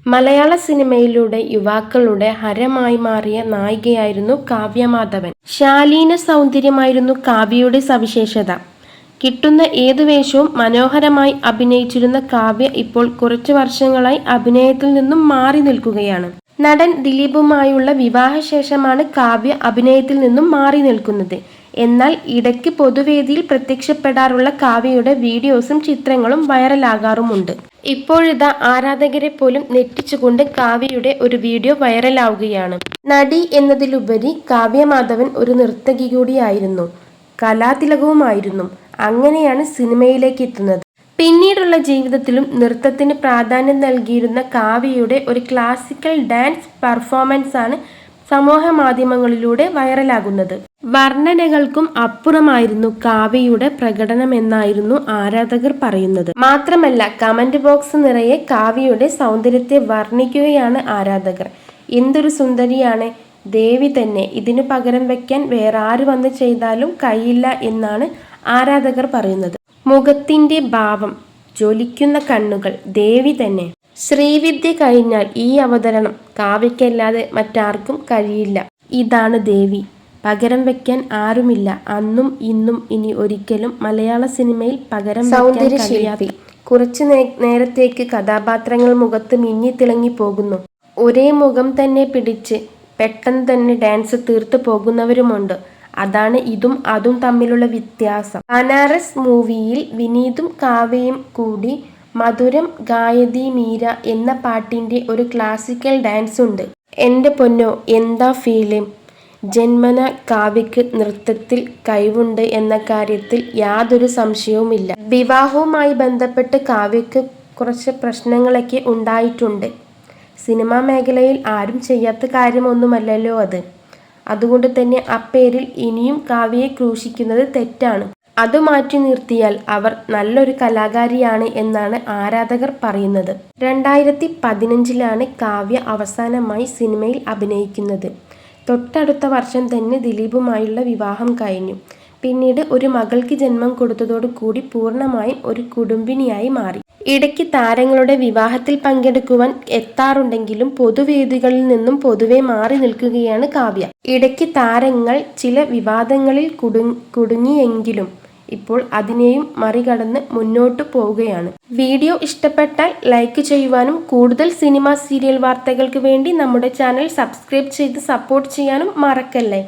മലയാള സിനിമയിലൂടെ യുവാക്കളുടെ ഹരമായി മാറിയ നായികയായിരുന്നു കാവ്യ മാധവൻ. ശാലീന സൗന്ദര്യമായിരുന്നു കാവ്യയുടെ സവിശേഷത. കിട്ടുന്ന ഏതു വേഷവും മനോഹരമായി അഭിനയിച്ചിരുന്ന കാവ്യ ഇപ്പോൾ കുറച്ചു വർഷങ്ങളായി അഭിനയത്തിൽ നിന്നും മാറി നിൽക്കുകയാണ്. നടൻ ദിലീപുമായുള്ള വിവാഹശേഷമാണ് കാവ്യ അഭിനയത്തിൽ നിന്നും മാറി നിൽക്കുന്നത്. എന്നാൽ ഇടയ്ക്ക് പൊതുവേദിയിൽ പ്രത്യക്ഷപ്പെടാറുള്ള കാവ്യയുടെ വീഡിയോസും ചിത്രങ്ങളും വൈറലാകാറുമുണ്ട്. ഇപ്പോഴിതാ ആരാധകരെ പോലും ഞെട്ടിച്ചുകൊണ്ട് കാവ്യയുടെ ഒരു വീഡിയോ വൈറലാവുകയാണ്. നടി എന്നതിലുപരി കാവ്യ മാധവൻ ഒരു നർത്തകി കൂടിയായിരുന്നു, കലാതിലകവുമായിരുന്നു. അങ്ങനെയാണ് സിനിമയിലേക്ക് എത്തുന്നത്. പിന്നീടുള്ള ജീവിതത്തിലും നൃത്തത്തിന് പ്രാധാന്യം നൽകിയിരുന്ന കാവ്യയുടെ ഒരു ക്ലാസിക്കൽ ഡാൻസ് പെർഫോമൻസ് ആണ് സമൂഹ മാധ്യമങ്ങളിലൂടെ വൈറലാകുന്നത്. വർണ്ണനകൾക്കും അപ്പുറമായിരുന്നു കാവ്യയുടെ പ്രകടനമെന്നായിരുന്നു ആരാധകർ പറയുന്നത്. മാത്രമല്ല കമന്റ് ബോക്സ് നിറയെ കാവ്യയുടെ സൗന്ദര്യത്തെ വർണ്ണിക്കുകയാണ് ആരാധകർ. എന്തൊരു സുന്ദരിയാണ്, ദേവി തന്നെ, ഇതിനു പകരം വയ്ക്കാൻ വേറാര് വന്ന് ചെയ്താലും കഴിയില്ല എന്നാണ് ആരാധകർ പറയുന്നത്. മുഖത്തിന്റെ ഭാവം, ജ്വലിക്കുന്ന കണ്ണുകൾ, ദേവി തന്നെ. ശ്രീവിദ്യ കഴിഞ്ഞാൽ ഈ അവതരണം കാവ്യക്കല്ലാതെ മറ്റാർക്കും കഴിയില്ല. ഇതാണ് ദേവി, പകരം വയ്ക്കാൻ ആരുമില്ല. അന്നും ഇന്നും ഇനി ഒരിക്കലും മലയാള സിനിമയിൽ പകരം വയ്ക്കാൻ കഴിയാത്ത. കുറച്ചു നേരത്തേക്ക് കഥാപാത്രങ്ങൾ മുഖത്ത് മിന്നി തിളങ്ങി പോകുന്നു. ഒരേ മുഖം തന്നെ പിടിച്ച് പെട്ടെന്ന് തന്നെ ഡാൻസ് തീർത്തു പോകുന്നവരുമുണ്ട്. അതാണ് ഇതും അതും തമ്മിലുള്ള വ്യത്യാസം. ബനാറസ് മൂവിയിൽ വിനീതും കാവ്യയും കൂടി മധുരം ഗായതി മീര എന്ന പാട്ടിന്റെ ഒരു ക്ലാസിക്കൽ ഡാൻസ് ഉണ്ട്. എൻ്റെ പൊന്നോ, എന്താ ഫീല്! ജന്മന കാവ്യക്ക് നൃത്തത്തിൽ കഴിവുണ്ട് എന്ന കാര്യത്തിൽ യാതൊരു സംശയവുമില്ല. വിവാഹവുമായി ബന്ധപ്പെട്ട് കാവ്യക്ക് കുറച്ച് പ്രശ്നങ്ങളൊക്കെ ഉണ്ടായിട്ടുണ്ട്. സിനിമാ മേഖലയിൽ ആരും ചെയ്യാത്ത കാര്യമൊന്നുമല്ലല്ലോ അത്. അതുകൊണ്ട് തന്നെ അപ്പേരിൽ ഇനിയും കാവ്യയെ ക്രൂശിക്കുന്നത് തെറ്റാണ്. അത് മാറ്റി നിർത്തിയാൽ അവർ നല്ലൊരു കലാകാരിയാണ് എന്നാണ് ആരാധകർ പറയുന്നത്. 2015 കാവ്യ അവസാനമായി സിനിമയിൽ അഭിനയിക്കുന്നത്. തൊട്ടടുത്ത വർഷം തന്നെ ദിലീപുമായുള്ള വിവാഹം കഴിഞ്ഞു. പിന്നീട് ഒരു മകൾക്ക് ജന്മം കൊടുത്തതോടു കൂടി പൂർണ്ണമായും ഒരു കുടുംബിനിയായി മാറി. ഇടയ്ക്ക് താരങ്ങളുടെ വിവാഹത്തിൽ പങ്കെടുക്കുവാൻ എത്താറുണ്ടെങ്കിലും പൊതുവേദികളിൽ നിന്നും പൊതുവെ മാറി നിൽക്കുകയാണ് കാവ്യ. ഇടയ്ക്ക് താരങ്ങൾ ചില വിവാദങ്ങളിൽ കുടുങ്ങിയെങ്കിലും ഇപ്പോൾ അതിനെയും മറികടന്ന് മുന്നോട്ടു പോവുകയാണ്. വീഡിയോ ഇഷ്ടപ്പെട്ടാൽ ലൈക്ക് ചെയ്യുവാനും കൂടുതൽ സിനിമ സീരിയൽ വാർത്തകൾക്ക് വേണ്ടി നമ്മുടെ ചാനൽ സബ്സ്ക്രൈബ് ചെയ്ത് സപ്പോർട്ട് ചെയ്യാനും മറക്കല്ലേ.